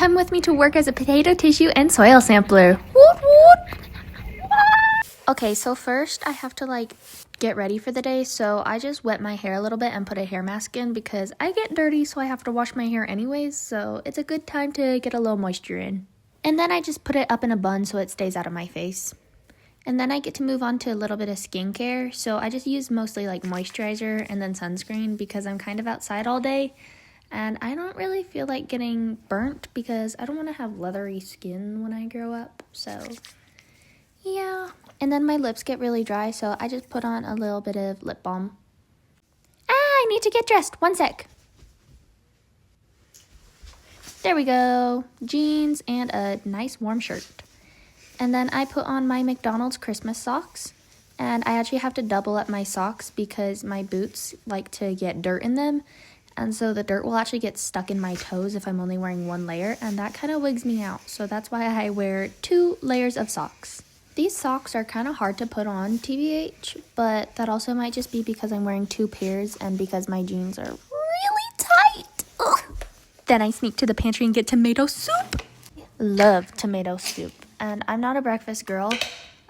come with me to work as a potato tissue and soil sampler. Woot woot! Okay, so first I have to get ready for the day, so I just wet my hair a little bit and put a hair mask in because I get dirty, so I have to wash my hair anyways, so it's a good time to get a little moisture in. And then I just put it up in a bun so it stays out of my face. And then I get to move on to a little bit of skincare, so I just use mostly moisturizer and then sunscreen because I'm kind of outside all day. And I don't really feel like getting burnt because I don't want to have leathery skin when I grow up, so yeah. And then my lips get really dry, so I just put on a little bit of lip balm. I need to get dressed. 1 sec. There we go. Jeans and a nice warm shirt. And then I put on my McDonald's Christmas socks. And I actually have to double up my socks because my boots like to get dirt in them. And so the dirt will actually get stuck in my toes if I'm only wearing 1 layer. And that kind of wigs me out. So that's why I wear 2 layers of socks. These socks are kind of hard to put on, TBH, but that also might just be because I'm wearing 2 pairs and because my jeans are really tight. Ugh. Then I sneak to the pantry and get tomato soup. Love tomato soup. And I'm not a breakfast girl,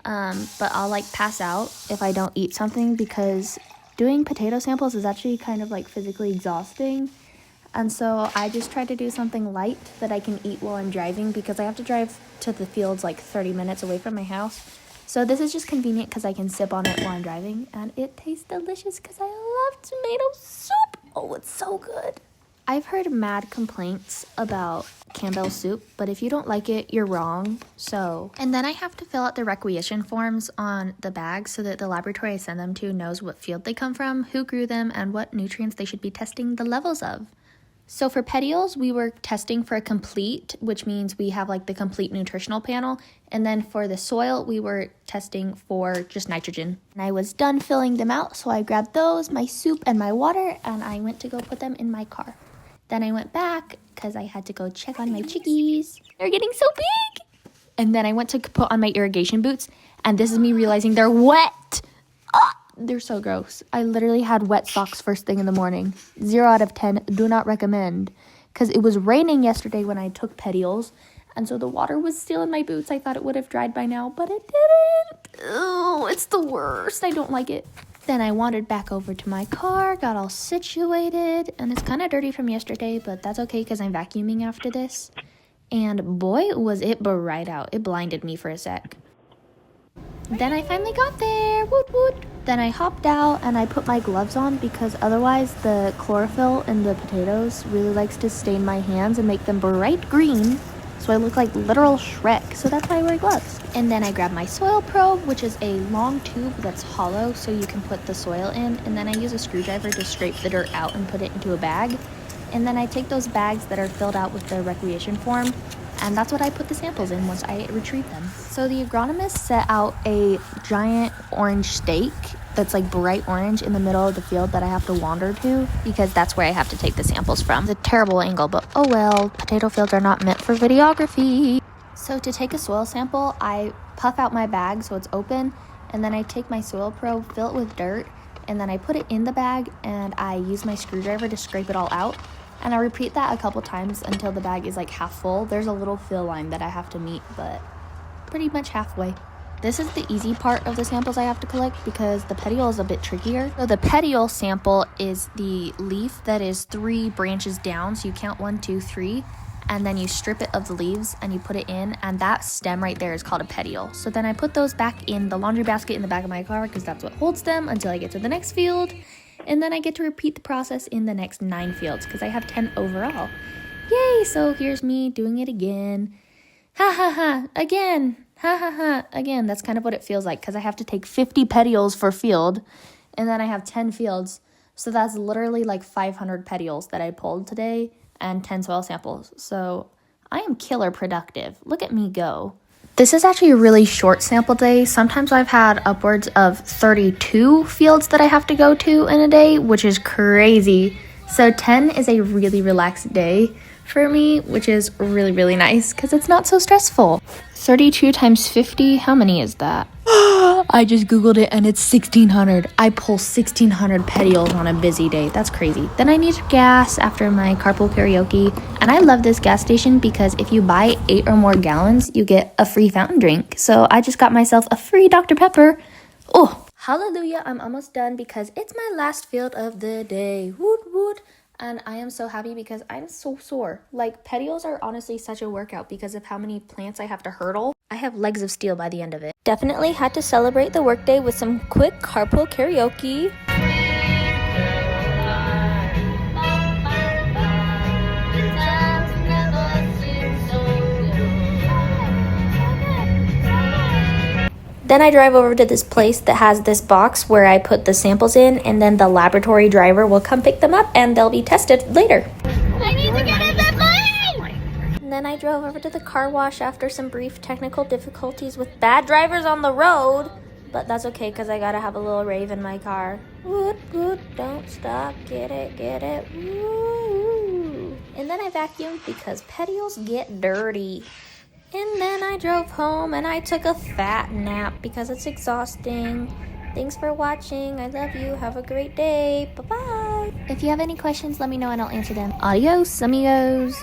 but I'll pass out if I don't eat something because doing potato samples is actually kind of physically exhausting. And so I just try to do something light that I can eat while I'm driving because I have to drive to the fields 30 minutes away from my house. So this is just convenient because I can sip on it while I'm driving. And it tastes delicious because I love tomato soup. Oh, it's so good. I've heard mad complaints about Campbell's soup, but if you don't like it, you're wrong. And then I have to fill out the requisition forms on the bags so that the laboratory I send them to knows what field they come from, who grew them, and what nutrients they should be testing the levels of. So for petioles, we were testing for a complete, which means we have the complete nutritional panel. And then for the soil, we were testing for just nitrogen. And I was done filling them out, so I grabbed those, my soup, and my water, and I went to go put them in my car. Then I went back because I had to go check on my chickies. They're getting so big! And then I went to put on my irrigation boots, and this is me realizing they're wet! Ah! They're so gross. I literally had wet socks first thing in the morning. 0 out of 10, do not recommend. Because it was raining yesterday when I took petioles, and so the water was still in my boots. I thought it would have dried by now, but it didn't. Oh, it's the worst. I don't like it. Then I wandered back over to my car, got all situated, and it's kind of dirty from yesterday, but that's okay because I'm vacuuming after this. And boy, was it bright out. It blinded me for a sec. Then I finally got there, woot woot. Then I hopped out and I put my gloves on because otherwise the chlorophyll in the potatoes really likes to stain my hands and make them bright green. So I look like literal Shrek, so that's why I wear gloves. And then I grabbed my soil probe, which is a long tube that's hollow so you can put the soil in. And then I use a screwdriver to scrape the dirt out and put it into a bag. And then I take those bags that are filled out with the requisition form, and that's what I put the samples in once I retrieve them. So the agronomist set out a giant orange stake that's bright orange in the middle of the field that I have to wander to because that's where I have to take the samples from. It's a terrible angle, but oh well, potato fields are not meant for videography. So to take a soil sample, I puff out my bag so it's open, and then I take my soil probe, fill it with dirt, and then I put it in the bag and I use my screwdriver to scrape it all out. And I repeat that a couple times until the bag is half full. There's a little fill line that I have to meet, but pretty much halfway. This is the easy part of the samples I have to collect because the petiole is a bit trickier. So the petiole sample is the leaf that is 3 branches down. So you count 1, 2, 3, and then you strip it of the leaves and you put it in, and that stem right there is called a petiole. So then I put those back in the laundry basket in the back of my car because that's what holds them until I get to the next field. And then I get to repeat the process in the next 9 fields because I have 10 overall. Yay, so here's me doing it again. Ha ha ha, again. Ha ha ha, again. That's kind of what it feels like because I have to take 50 petioles for field, and then I have 10 fields. So that's literally 500 petioles that I pulled today and 10 soil samples. So I am killer productive. Look at me go. This is actually a really short sample day. Sometimes I've had upwards of 32 fields that I have to go to in a day, which is crazy. So 10 is a really relaxed day for me, which is really, really nice because it's not so stressful. 32 times 50, how many is that? I just googled it and it's 1600. I pull 1600 petioles on a busy day. That's crazy. Then I need gas after my carpool karaoke. And I love this gas station because if you buy 8 or more gallons, you get a free fountain drink. So I just got myself a free Dr. Pepper. Oh, hallelujah, I'm almost done because it's my last field of the day. Woot woot. And I am so happy because I'm so sore. Like, petioles are honestly such a workout because of how many plants I have to hurdle. I have legs of steel by the end of it. Definitely had to celebrate the workday with some quick carpool karaoke. Then I drive over to this place that has this box where I put the samples in, and then the laboratory driver will come pick them up and they'll be tested later. I need to get in the plane! And then I drove over to the car wash after some brief technical difficulties with bad drivers on the road. But that's okay because I gotta have a little rave in my car. Woot woot, don't stop, get it, woo. And then I vacuumed because petioles get dirty. And then I drove home and I took a fat nap because it's exhausting. Thanks for watching. I love you. Have a great day. Bye-bye. If you have any questions, let me know and I'll answer them. Adios, amigos.